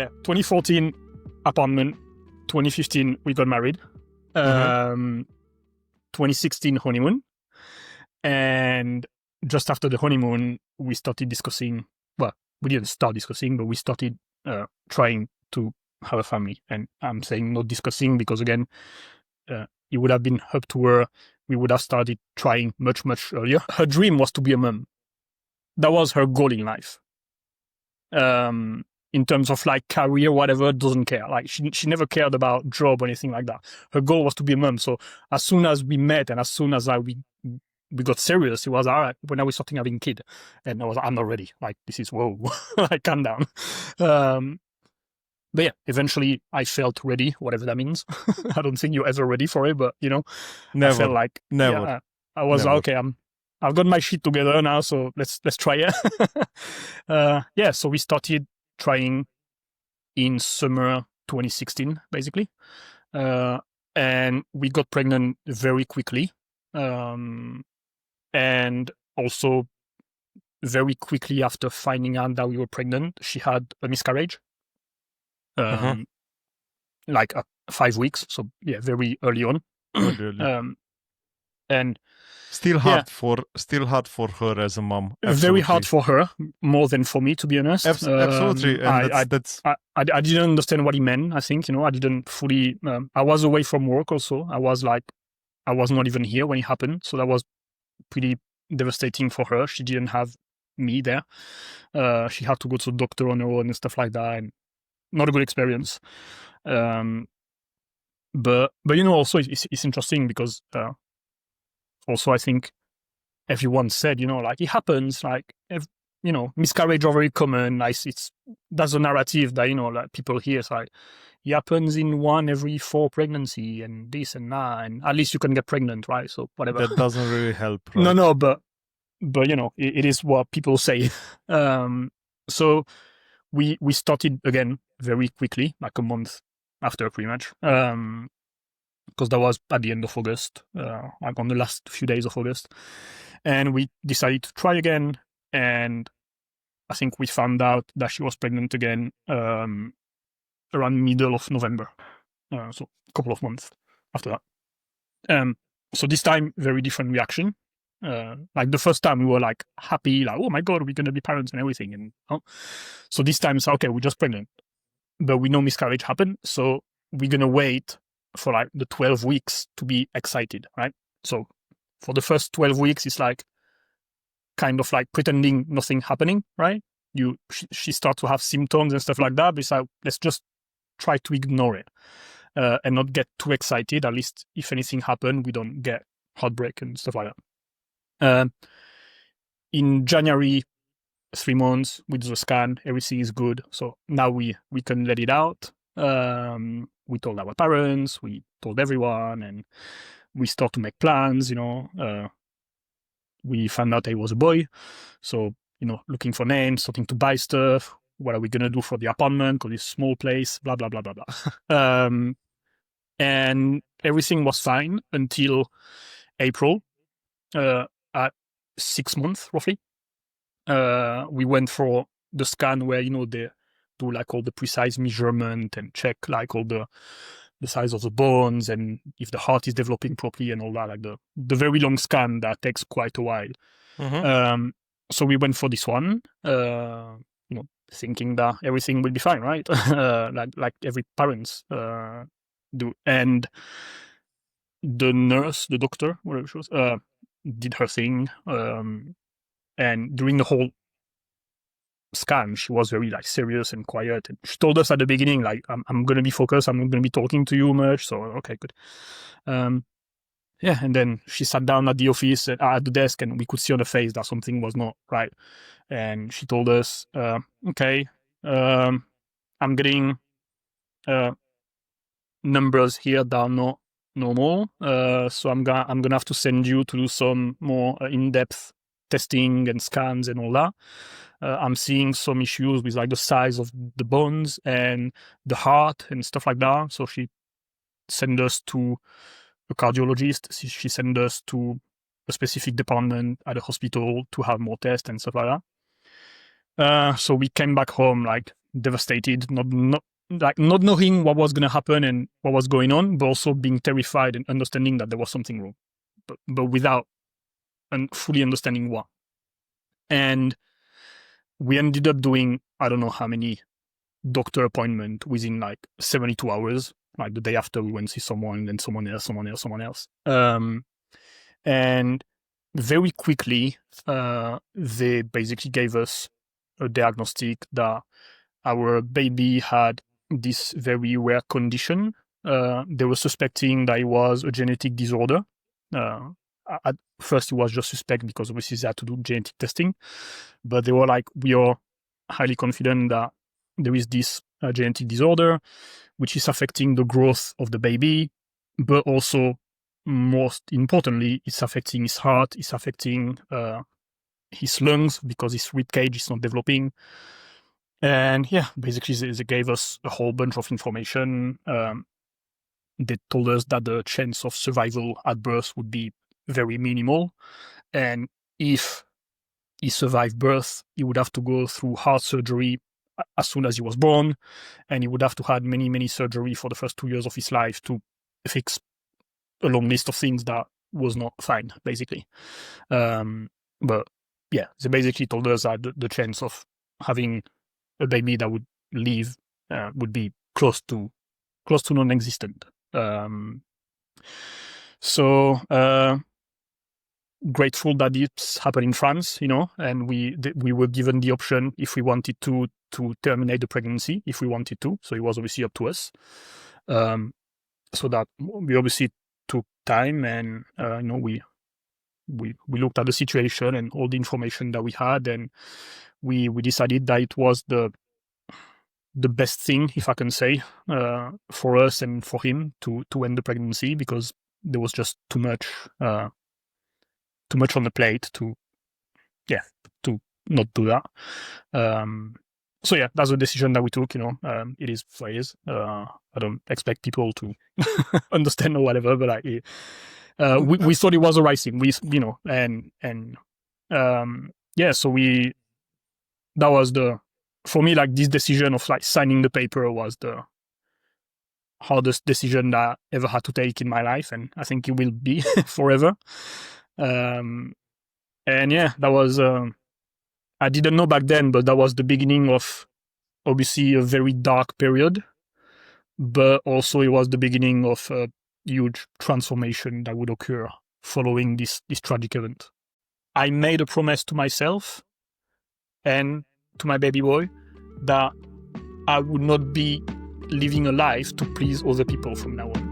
2014 apartment, 2015 we got married, 2016 honeymoon, and just after the honeymoon we started discussing. Well, we didn't start discussing, but we started trying to have a family. And I'm saying not discussing because again, it would have been up to her. We would have started trying much earlier. Her dream was to be a mom. That was her goal in life. In terms of like career, whatever, doesn't care. Like she never cared about job or anything like that. Her goal was to be a mom. So as soon as we met and as soon as we got serious, it was all right. When are we starting having kid? And I'm not ready. Like this is whoa, like calm down. But yeah, eventually I felt ready, whatever that means. I don't think you're ever ready for it, but never. I felt like Never. I was Never. okay. I've got my shit together now, so let's try it. So we started trying in summer 2016, basically, and we got pregnant very quickly, and also very quickly after finding out that we were pregnant, she had a miscarriage. Like 5 weeks, so yeah, very early on. And still hard for her as a mom. Absolutely. Very hard for her, more than for me, to be honest. Absolutely. And I didn't understand what he meant. I think I didn't fully. I was away from work also. I was not even here when it happened, so that was pretty devastating for her. She didn't have me there. She had to go to the doctor on her own and stuff like that, and not a good experience. But also it's interesting because also I think everyone said, like it happens, like miscarriage are very common. Like that's a narrative that like people hear. It's like it happens in 1 every 4 pregnancy and this and that, and at least you can get pregnant, right? So whatever. That doesn't really help, right? No, but it is what people say. So we started again very quickly, like a month after, pretty much, because that was at the end of August, like on the last few days of August, and we decided to try again. And I think we found out that she was pregnant again around middle of November, so a couple of months after that. So this time, very different reaction. Like the first time we were like happy, like, oh my God, we're going to be parents and everything. And so this time it's okay, we're just pregnant, but we know miscarriage happened. So we're going to wait for like the 12 weeks to be excited, right? So for the first 12 weeks, it's like kind of like pretending nothing happening, right? She starts to have symptoms and stuff like that, but it's like, let's just try to ignore it and not get too excited. At least if anything happened, we don't get heartbreak and stuff like that. In January, 3 months, we do the scan, everything is good. So now we can let it out. We told our parents, we told everyone, and we start to make plans, we found out it was a boy. So, looking for names, starting to buy stuff. What are we going to do for the apartment? Because it's a small place, blah, blah, blah, blah, blah. And everything was fine until April. At 6 months, roughly, we went for the scan where, they do like all the precise measurement and check like all the size of the bones and if the heart is developing properly and all that, like the very long scan that takes quite a while. So we went for this one, thinking that everything will be fine, right? like every parents do. And the nurse, the doctor, whatever she was, did her thing, and during the whole scan she was very like serious and quiet, and she told us at the beginning like I'm gonna be focused, I'm not gonna be talking to you much, so okay, good. And then she sat down at the office at the desk, and we could see on her face that something was not right, and she told us, okay, I'm getting numbers here that are not normal, so I'm gonna have to send you to do some more in-depth testing and scans and all that. I'm seeing some issues with like the size of the bones and the heart and stuff like that. So she sent us to a cardiologist. She sent us to a specific department at a hospital to have more tests and stuff like that. So we came back home like devastated, not knowing what was going to happen and what was going on, but also being terrified and understanding that there was something wrong, but without fully understanding what. And we ended up doing, I don't know how many doctor appointment within like 72 hours. Like the day after, we went to see someone, then someone else. And very quickly, they basically gave us a diagnostic that our baby had this very rare condition. They were suspecting that it was a genetic disorder. At first, it was just suspect because obviously they had to do genetic testing, but they were like, we are highly confident that there is this genetic disorder, which is affecting the growth of the baby, but also, most importantly, it's affecting his heart, it's affecting his lungs because his rib cage is not developing. And yeah, basically they gave us a whole bunch of information. They told us that the chance of survival at birth would be very minimal. And if he survived birth, he would have to go through heart surgery as soon as he was born. And he would have to have many, many surgery for the first 2 years of his life to fix a long list of things that was not fine, basically. But yeah, they basically told us that the chance of having a baby that would live would be close to non-existent. So grateful that it's happened in France, and we were given the option if we wanted to terminate the pregnancy, if we wanted to. So it was obviously up to us. So that we obviously took time, and we looked at the situation and all the information that we had, and we decided that it was the best thing, if I can say, for us and for him to end the pregnancy, because there was just too much on the plate to not do that. So yeah, that's a decision that we took. It is what it is. I don't expect people to understand or whatever, but we thought it was the right thing. So that was for me, like, this decision of like signing the paper was the hardest decision that I ever had to take in my life, and I think it will be forever. And yeah, that was I didn't know back then, but that was the beginning of obviously a very dark period, but also it was the beginning of a huge transformation that would occur following this tragic event. I made a promise to myself and to my baby boy that I would not be living a life to please other people from now on.